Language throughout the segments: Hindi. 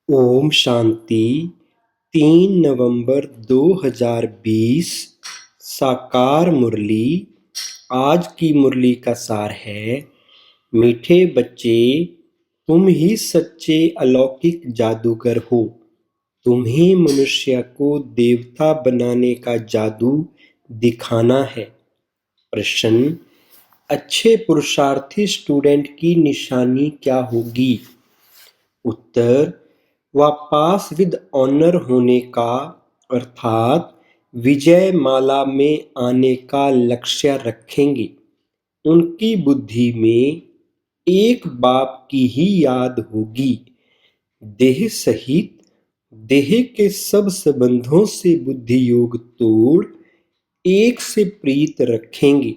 ओम शांति। 3 नवंबर 2020 साकार मुरली। आज की मुरली का सार है, मीठे बच्चे, तुम ही सच्चे अलौकिक जादूगर हो। तुम्हें मनुष्य को देवता बनाने का जादू दिखाना है। प्रश्न: अच्छे पुरुषार्थी स्टूडेंट की निशानी क्या होगी? उत्तर: वह पास विद ऑनर होने का अर्थात विजय माला में आने का लक्ष्य रखेंगे। उनकी बुद्धि में एक बाप की ही याद होगी। देह सहित देह के सब संबंधों से बुद्धि योग तोड़ एक से प्रीत रखेंगे।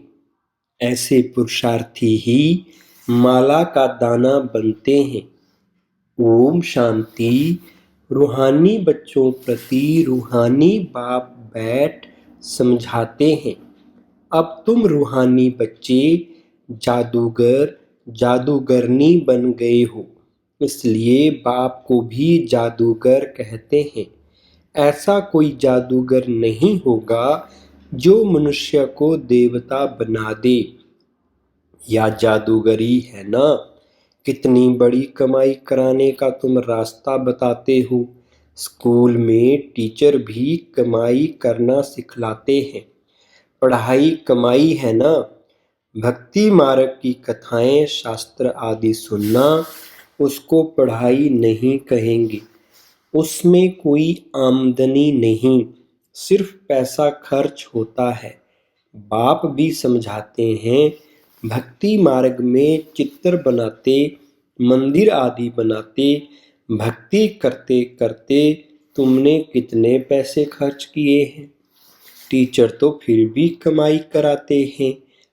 ऐसे पुरुषार्थी ही माला का दाना बनते हैं। ओम शांति। रूहानी बच्चों प्रति रूहानी बाप बैठ समझाते हैं। अब तुम रूहानी बच्चे जादूगर जादूगरनी बन गए हो, इसलिए बाप को भी जादूगर कहते हैं। ऐसा कोई जादूगर नहीं होगा जो मनुष्य को देवता बना दे। या जादूगरी है ना। कितनी बड़ी कमाई कराने का तुम रास्ता बताते हो। स्कूल में टीचर भी कमाई करना सिखलाते हैं। पढ़ाई कमाई है ना। भक्ति मार्ग की कथाएं शास्त्र आदि सुनना, उसको पढ़ाई नहीं कहेंगे। उसमें कोई आमदनी नहीं, सिर्फ पैसा खर्च होता है। बाप भी समझाते हैं, भक्ति मार्ग में चित्र बनाते, मंदिर आदि बनाते, भक्ति करते करते तुमने कितने पैसे खर्च किए हैं। टीचर तो फिर भी कमाई कराते हैं,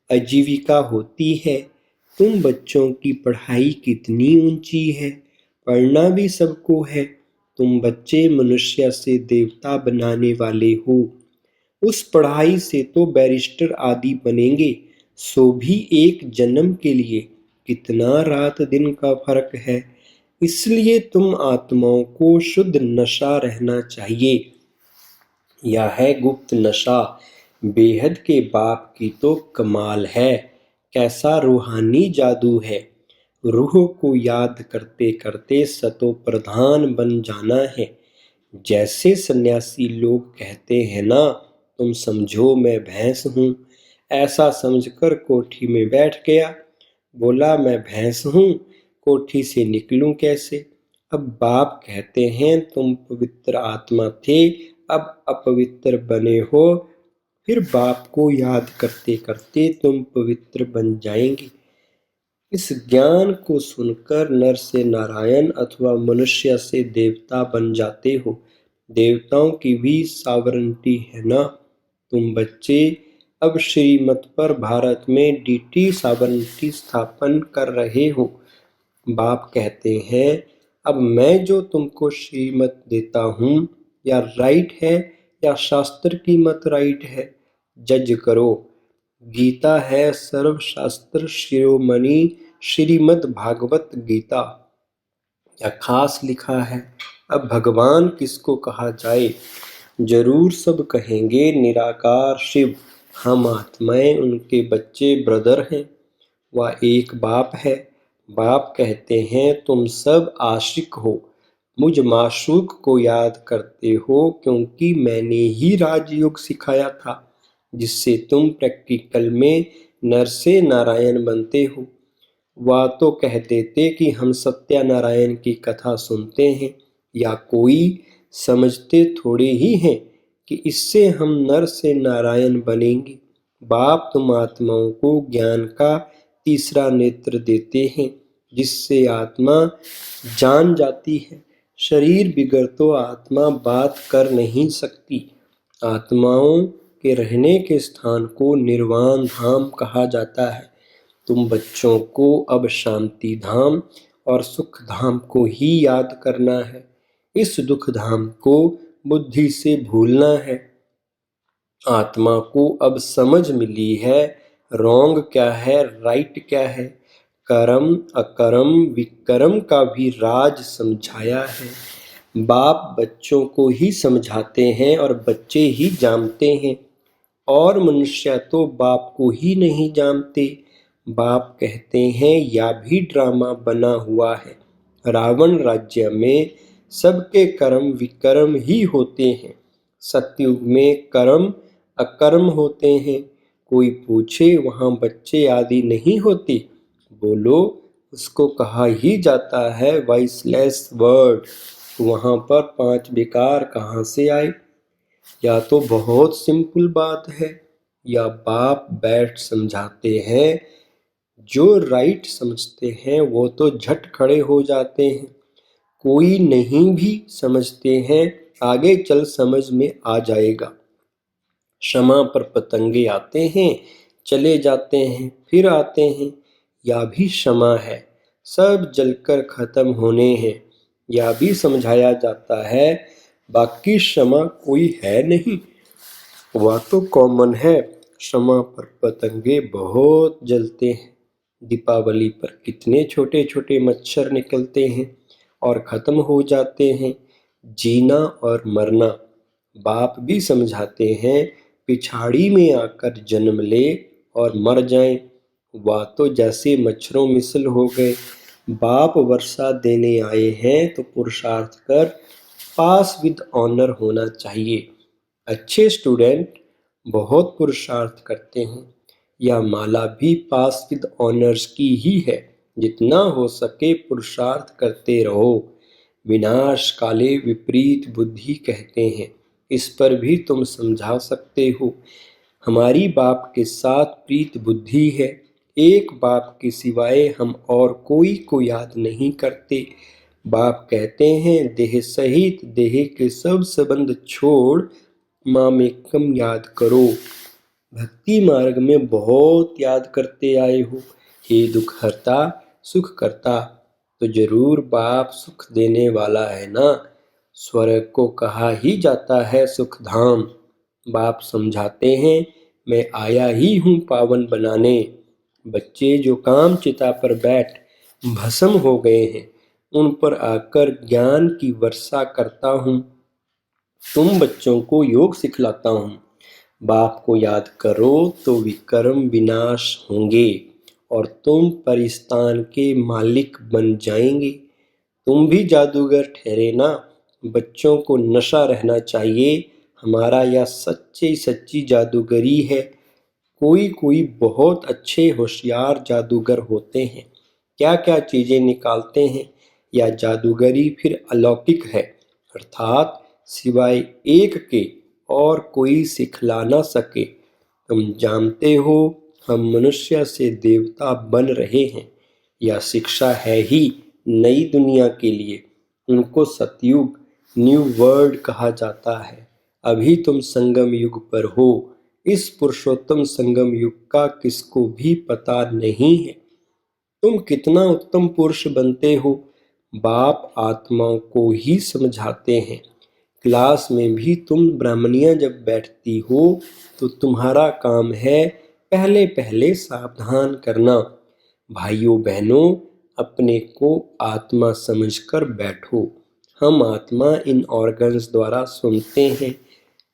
आजीविका होती है। तुम बच्चों की पढ़ाई कितनी ऊंची है, पढ़ना भी सबको है। तुम बच्चे मनुष्य से देवता बनाने वाले हो। उस पढ़ाई से तो बैरिस्टर आदि बनेंगे, सो भी एक जन्म के लिए। कितना रात दिन का फर्क है। इसलिए तुम आत्माओं को शुद्ध नशा रहना चाहिए। यह है गुप्त नशा। बेहद के बाप की तो कमाल है। कैसा रूहानी जादू है। रूह को याद करते करते सतो प्रधान बन जाना है। जैसे सन्यासी लोग कहते हैं ना, तुम समझो मैं भैंस हूँ। ऐसा समझकर कोठी में बैठ गया। बोला मैं भैंस हूँ, कोठी से निकलूं कैसे। अब बाप कहते हैं तुम पवित्र आत्मा थे, अब अपवित्र बने हो। फिर बाप को याद करते करते तुम पवित्र बन जाएंगे। इस ज्ञान को सुनकर नर से नारायण अथवा मनुष्य से देवता बन जाते हो। देवताओं की भी सावरंटी है ना। तुम बच्चे अब श्रीमत पर भारत में डीटी सावरंटी स्थापन कर रहे हो। बाप कहते हैं, अब मैं जो तुमको श्रीमत देता हूँ, या राइट है या शास्त्र की मत राइट है, जज करो। गीता है सर्वशास्त्र शिरोमणि श्रीमद् भागवत गीता। या खास लिखा है। अब भगवान किसको कहा जाए। जरूर सब कहेंगे निराकार शिव। हम आत्माएं उनके बच्चे ब्रदर हैं। वह एक बाप है। बाप कहते हैं तुम सब आशिक हो, मुझ माशूक को याद करते हो, क्योंकि मैंने ही राजयोग सिखाया था, जिससे तुम प्रैक्टिकल में नर से नारायण बनते हो। वह तो कह देते कि हम सत्यनारायण की कथा सुनते हैं, या कोई समझते थोड़े ही हैं कि इससे हम नर से नारायण बनेंगे। बाप तुम आत्माओं को ज्ञान का तीसरा नेत्र देते हैं, जिससे आत्मा जान जाती है। शरीर बिगर तो आत्मा बात कर नहीं सकती। आत्माओं के रहने के स्थान को निर्वाण धाम कहा जाता है। तुम बच्चों को अब शांति धाम और सुख धाम को ही याद करना है। इस दुख धाम को बुद्धि से भूलना है। आत्मा को अब समझ मिली है, रॉन्ग क्या है, राइट क्या है। कर्म अकर्म विकर्म का भी राज समझाया है। बाप बच्चों को ही समझाते हैं और बच्चे ही जानते हैं, और मनुष्य तो बाप को ही नहीं जानते। बाप कहते हैं यह भी ड्रामा बना हुआ है। रावण राज्य में सबके कर्म विकर्म ही होते हैं। सतयुग में कर्म अकर्म होते हैं। कोई पूछे वहाँ बच्चे आदि नहीं होते? बोलो, उसको कहा ही जाता है वॉइसलेस वर्ड। वहाँ पर 5 विकार कहाँ से आए? या तो बहुत सिंपल बात है, या बाप बैठ समझाते हैं। जो राइट समझते हैं वो तो झट खड़े हो जाते हैं। कोई नहीं भी समझते हैं, आगे चल समझ में आ जाएगा। क्षमा पर पतंगे आते हैं, चले जाते हैं, फिर आते हैं। या भी क्षमा है, सब जलकर खत्म होने हैं। या भी समझाया जाता है, बाकी क्षमा कोई है नहीं। वह तो कॉमन है। क्षमा पर पतंगे बहुत जलते हैं। दीपावली पर कितने छोटे छोटे मच्छर निकलते हैं और खत्म हो जाते हैं। जीना और मरना बाप भी समझाते हैं। पिछाड़ी में आकर जन्म ले और मर जाएं। वह तो जैसे मच्छरों मिसल हो गए। बाप वर्षा देने आए हैं तो पुरुषार्थ कर पास विद ऑनर होना चाहिए। अच्छे स्टूडेंट बहुत पुरुषार्थ करते हैं। यह माला भी पास विद ऑनर्स की ही है। जितना हो सके पुरुषार्थ करते रहो। विनाश काले विपरीत बुद्धि कहते हैं। इस पर भी तुम समझा सकते हो। हमारी बाप के साथ प्रीत बुद्धि है। एक बाप के सिवाय हम और कोई को याद नहीं करते। बाप कहते हैं देह सहित देह के सब संबंध छोड़ मामेकम याद करो। भक्ति मार्ग में बहुत याद करते आए हो। हे दुख हरता सुख करता, तो जरूर बाप सुख देने वाला है ना। स्वर्ग को कहा ही जाता है सुख धाम। बाप समझाते हैं मैं आया ही हूँ पावन बनाने। बच्चे जो काम चिता पर बैठ भस्म हो गए हैं, उन पर आकर ज्ञान की वर्षा करता हूँ। तुम बच्चों को योग सिखलाता हूँ। बाप को याद करो तो विकर्म विनाश होंगे और तुम परिस्तान के मालिक बन जाएंगे। तुम भी जादूगर ठहरे ना। बच्चों को नशा रहना चाहिए। हमारा यह सच्ची सच्ची जादूगरी है। कोई कोई बहुत अच्छे होशियार जादूगर होते हैं। क्या क्या चीजें निकालते हैं। यह जादूगरी फिर अलौकिक है, अर्थात सिवाय एक के और कोई सिखला ना सके। तुम जानते हो हम मनुष्य से देवता बन रहे हैं। यह शिक्षा है ही नई दुनिया के लिए। उनको सतयुग न्यू वर्ल्ड कहा जाता है। अभी तुम संगम युग पर हो। इस पुरुषोत्तम संगम युग का किसको भी पता नहीं है। तुम कितना उत्तम पुरुष बनते हो। बाप आत्माओं को ही समझाते हैं। क्लास में भी तुम ब्राह्मणियां जब बैठती हो तो तुम्हारा काम है पहले पहले सावधान करना। भाइयों बहनों, अपने को आत्मा समझकर बैठो। हम आत्मा इन ऑर्गन्स द्वारा सुनते हैं।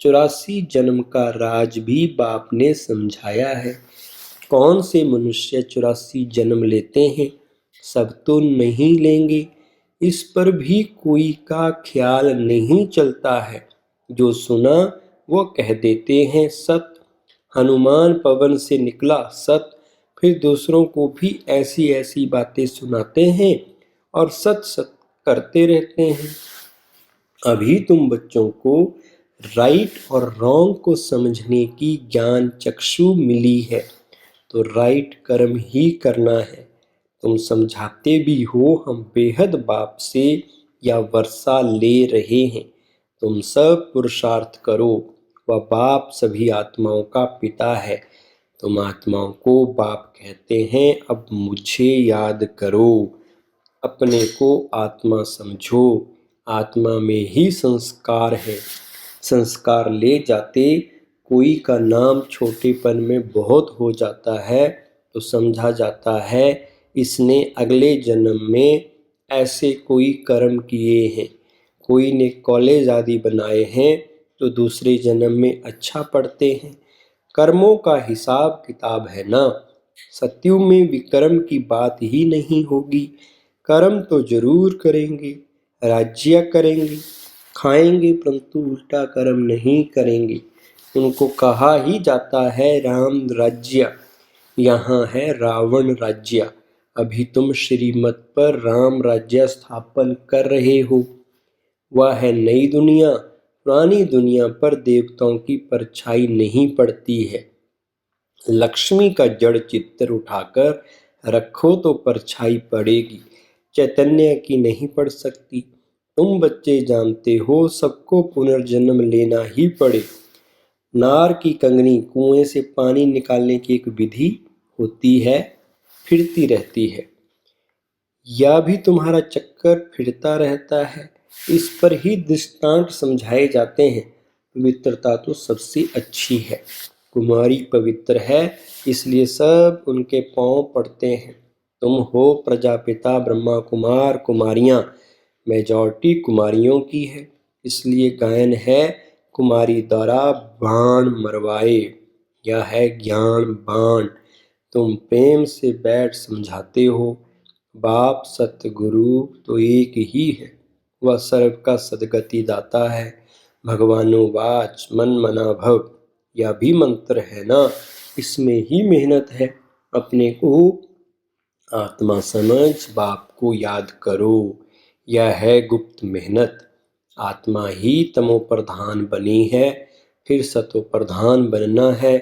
84 जन्म का राज भी बाप ने समझाया है। कौन से मनुष्य 84 जन्म लेते हैं? सब तो नहीं लेंगे। इस पर भी कोई का ख्याल नहीं चलता है। जो सुना वो कह देते हैं सत। हनुमान पवन से निकला सत। फिर दूसरों को भी ऐसी ऐसी बातें सुनाते हैं और सत सत करते रहते हैं। अभी तुम बच्चों को राइट और रॉन्ग को समझने की ज्ञान चक्षु मिली है, तो राइट कर्म ही करना है। तुम समझाते भी हो हम बेहद बाप से या वर्षा ले रहे हैं। तुम सब पुरुषार्थ करो। वह बाप सभी आत्माओं का पिता है। तुम आत्माओं को बाप कहते हैं। अब मुझे याद करो। अपने को आत्मा समझो। आत्मा में ही संस्कार है। संस्कार ले जाते कोई का नाम छोटेपन में बहुत हो जाता है तो समझा जाता है इसने अगले जन्म में ऐसे कोई कर्म किए हैं। कोई ने कॉलेज आदि बनाए हैं तो दूसरे जन्म में अच्छा पढ़ते हैं। कर्मों का हिसाब किताब है ना। सत्युग में विकर्म की बात ही नहीं होगी। कर्म तो जरूर करेंगे, राज्य करेंगे, खाएंगे, परंतु उल्टा कर्म नहीं करेंगे। उनको कहा ही जाता है राम राज्य, यहाँ है रावण राज्य। अभी तुम श्रीमत पर राम राज्य स्थापन कर रहे हो। वह है नई दुनिया। पुरानी दुनिया पर देवताओं की परछाई नहीं पड़ती है। लक्ष्मी का जड़ चित्र उठाकर रखो तो परछाई पड़ेगी, चैतन्य की नहीं पड़ सकती। तुम बच्चे जानते हो सबको पुनर्जन्म लेना ही पड़े। नार की कंगनी कुएं से पानी निकालने की एक विधि होती है, फिरती रहती है। यह भी तुम्हारा चक्कर फिरता रहता है। इस पर ही दृष्टांत समझाए जाते हैं। पवित्रता तो सबसे अच्छी है। कुमारी पवित्र है, इसलिए सब उनके पांव पड़ते हैं। तुम हो प्रजापिता ब्रह्मा कुमार कुमारियां, मेजॉरिटी कुमारियों की है, इसलिए गायन है कुमारी द्वारा बाण मरवाए। यह है ज्ञान बाण। तुम प्रेम से बैठ समझाते हो। बाप सतगुरु तो एक ही है, वह सर्व का सदगति दाता है। भगवानुवाच मन मना भव, यह भी मंत्र है ना। इसमें ही मेहनत है। अपने को आत्मा समझ बाप को याद करो। यह है गुप्त मेहनत। आत्मा ही तमो प्रधान बनी है, फिर सतो प्रधान बनना है।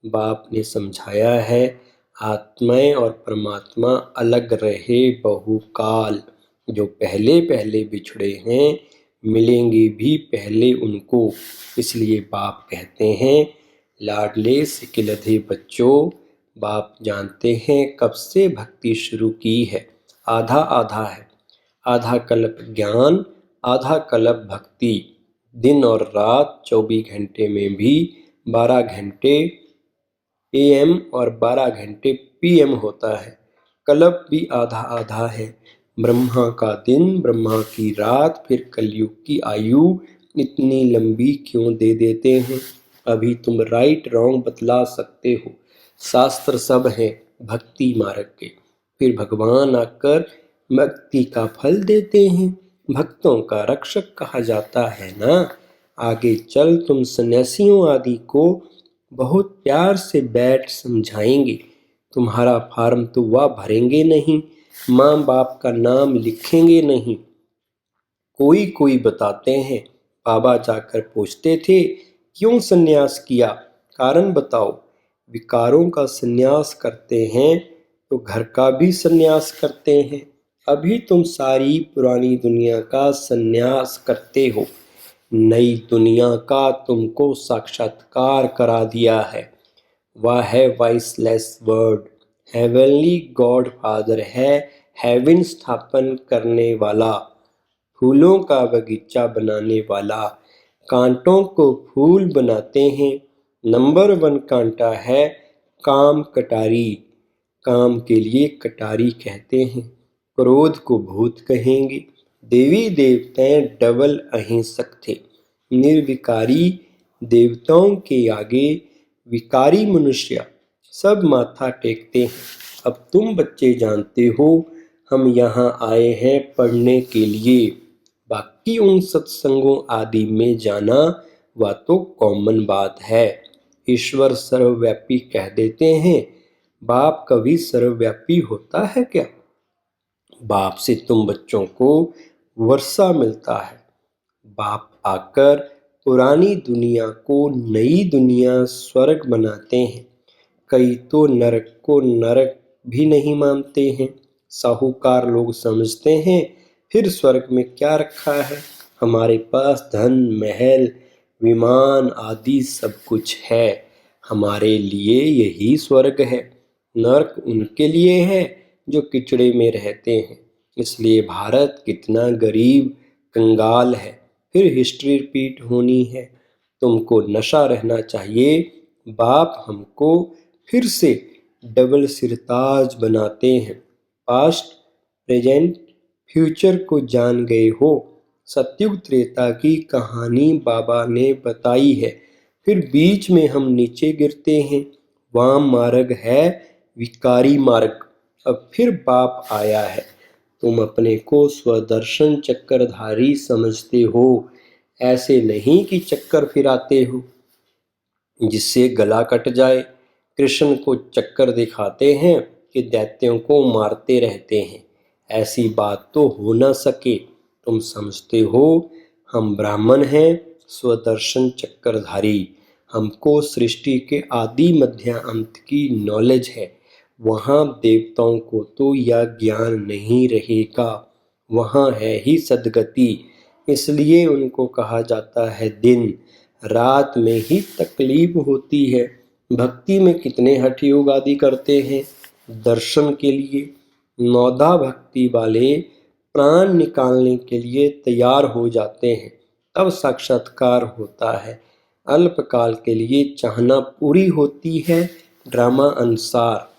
बाप ने समझाया है आत्माएं और परमात्मा अलग रहे बहुकाल। जो पहले पहले बिछड़े हैं मिलेंगे भी पहले उनको। इसलिए बाप कहते हैं लाडले सिकिलधे बच्चों, बाप जानते हैं कब से भक्ति शुरू की है। आधा आधा है। आधा कल्प ज्ञान, आधा कल्प भक्ति। दिन और रात 24 घंटे में भी 12 घंटे AM और 12 घंटे PM होता है। कल्प भी आधा आधा है। ब्रह्मा का दिन, ब्रह्मा की रात, फिर कलयुग की आयु इतनी लंबी क्यों दे देते हैं। अभी तुम राइट रॉन्ग बतला सकते हो। शास्त्र सब है भक्ति मार्ग के। फिर भगवान आकर भक्ति का फल देते हैं। भक्तों का रक्षक कहा जाता है ना। आगे चल तुम सन्यासियों आदि को बहुत प्यार से बैठ समझाएंगे। तुम्हारा फार्म तो वह भरेंगे नहीं, माँ बाप का नाम लिखेंगे नहीं। कोई कोई बताते हैं बाबा जाकर पूछते थे क्यों सन्यास किया, कारण बताओ। विकारों का सन्यास करते हैं तो घर का भी सन्यास करते हैं। अभी तुम सारी पुरानी दुनिया का सन्यास करते हो। नई दुनिया का तुमको साक्षात्कार करा दिया है। वह है voiceless word. Heavenly God father है, हेवन स्थापन करने वाला, फूलों का बगीचा बनाने वाला। कांटों को फूल बनाते हैं। नंबर 1 कांटा है काम कटारी। काम के लिए कटारी कहते हैं। क्रोध को भूत कहेंगे। देवी देवताएं डबल अहिंसक थे। निर्विकारी देवताओं के आगे विकारी मनुष्य सब माथा टेकते हैं। अब तुम बच्चे जानते हो हम यहाँ आए हैं पढ़ने के लिए। बाकी उन सत्संगों आदि में जाना वह तो कॉमन बात है। ईश्वर सर्वव्यापी कह देते हैं। बाप कभी सर्वव्यापी होता है क्या? बाप से तुम बच्चों को वर्षा मिलता है। बाप आकर पुरानी दुनिया को नई दुनिया स्वर्ग बनाते हैं। कई तो नरक को नरक भी नहीं मानते हैं। साहूकार लोग समझते हैं फिर स्वर्ग में क्या रखा है। हमारे पास धन महल विमान आदि सब कुछ है। हमारे लिए यही स्वर्ग है। नरक उनके लिए है जो किचड़े में रहते हैं। इसलिए भारत कितना गरीब कंगाल है। फिर हिस्ट्री रिपीट होनी है। तुमको नशा रहना चाहिए। बाप हमको फिर से डबल सिरताज बनाते हैं। पास्ट प्रेजेंट फ्यूचर को जान गए हो। सतयुग त्रेता की कहानी बाबा ने बताई है। फिर बीच में हम नीचे गिरते हैं। वाम मार्ग है विकारी मार्ग। अब फिर बाप आया है। तुम अपने को स्वदर्शन चक्रधारी समझते हो, ऐसे नहीं कि चक्कर फिराते हो जिससे गला कट जाए। कृष्ण को चक्कर दिखाते हैं कि दैत्यों को मारते रहते हैं। ऐसी बात तो हो न सके। तुम समझते हो हम ब्राह्मण हैं, स्वदर्शन चक्रधारी। हमको सृष्टि के आदि मध्य अंत की नॉलेज है। वहाँ देवताओं को तो यह ज्ञान नहीं रहेगा। वहाँ है ही सद्गति। इसलिए उनको कहा जाता है दिन रात में ही तकलीफ होती है। भक्ति में कितने हठ योग आदि करते हैं दर्शन के लिए। नौधा भक्ति वाले प्राण निकालने के लिए तैयार हो जाते हैं, तब साक्षात्कार होता है। अल्पकाल के लिए चाहना पूरी होती है ड्रामा अनुसार।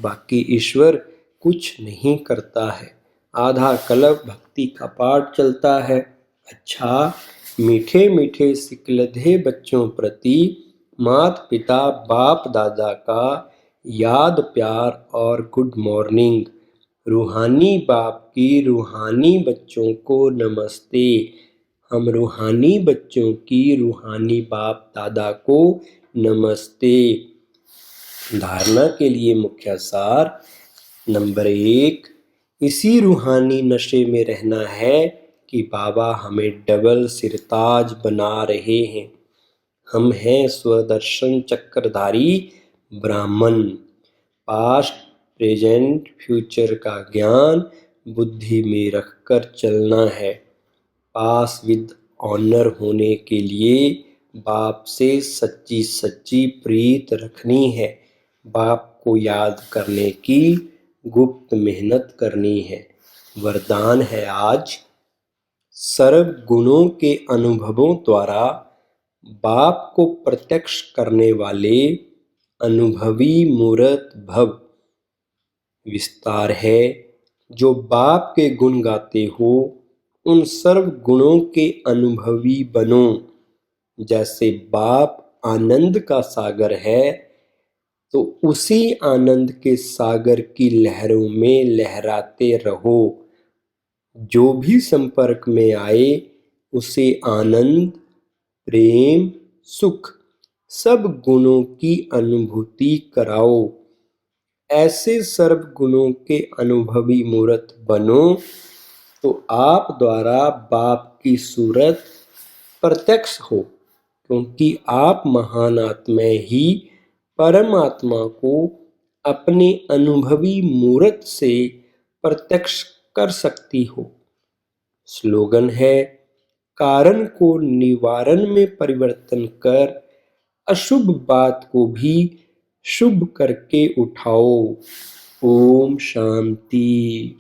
बाकी ईश्वर कुछ नहीं करता है। आधा कल्प भक्ति का पाठ चलता है। अच्छा, मीठे मीठे सिकलधे बच्चों प्रति माता पिता बाप दादा का याद प्यार और गुड मॉर्निंग। रूहानी बाप की रूहानी बच्चों को नमस्ते। हम रूहानी बच्चों की रूहानी बाप दादा को नमस्ते। धारणा के लिए मुख्य सार नंबर 1, इसी रूहानी नशे में रहना है कि बाबा हमें डबल सिरताज बना रहे हैं। हम हैं स्वदर्शन चक्रधारी ब्राह्मण। पास्ट प्रेजेंट फ्यूचर का ज्ञान बुद्धि में रखकर चलना है। पास विद ऑनर होने के लिए बाप से सच्ची सच्ची प्रीत रखनी है। बाप को याद करने की गुप्त मेहनत करनी है। वरदान है आज, सर्व गुणों के अनुभवों द्वारा बाप को प्रत्यक्ष करने वाले अनुभवी मूर्त भव। विस्तार है, जो बाप के गुण गाते हो उन सर्व गुणों के अनुभवी बनो। जैसे बाप आनंद का सागर है, तो उसी आनंद के सागर की लहरों में लहराते रहो। जो भी संपर्क में आए उसे आनंद प्रेम सुख सब गुणों की अनुभूति कराओ। ऐसे सर्व गुणों के अनुभवी मूर्त बनो तो आप द्वारा बाप की सूरत प्रत्यक्ष हो, क्योंकि आप महान आत्मा ही परमात्मा को अपने अनुभवी मूर्त से प्रत्यक्ष कर सकती हो। स्लोगन है, कारण को निवारण में परिवर्तन कर अशुभ बात को भी शुभ करके उठाओ। ओम शांति।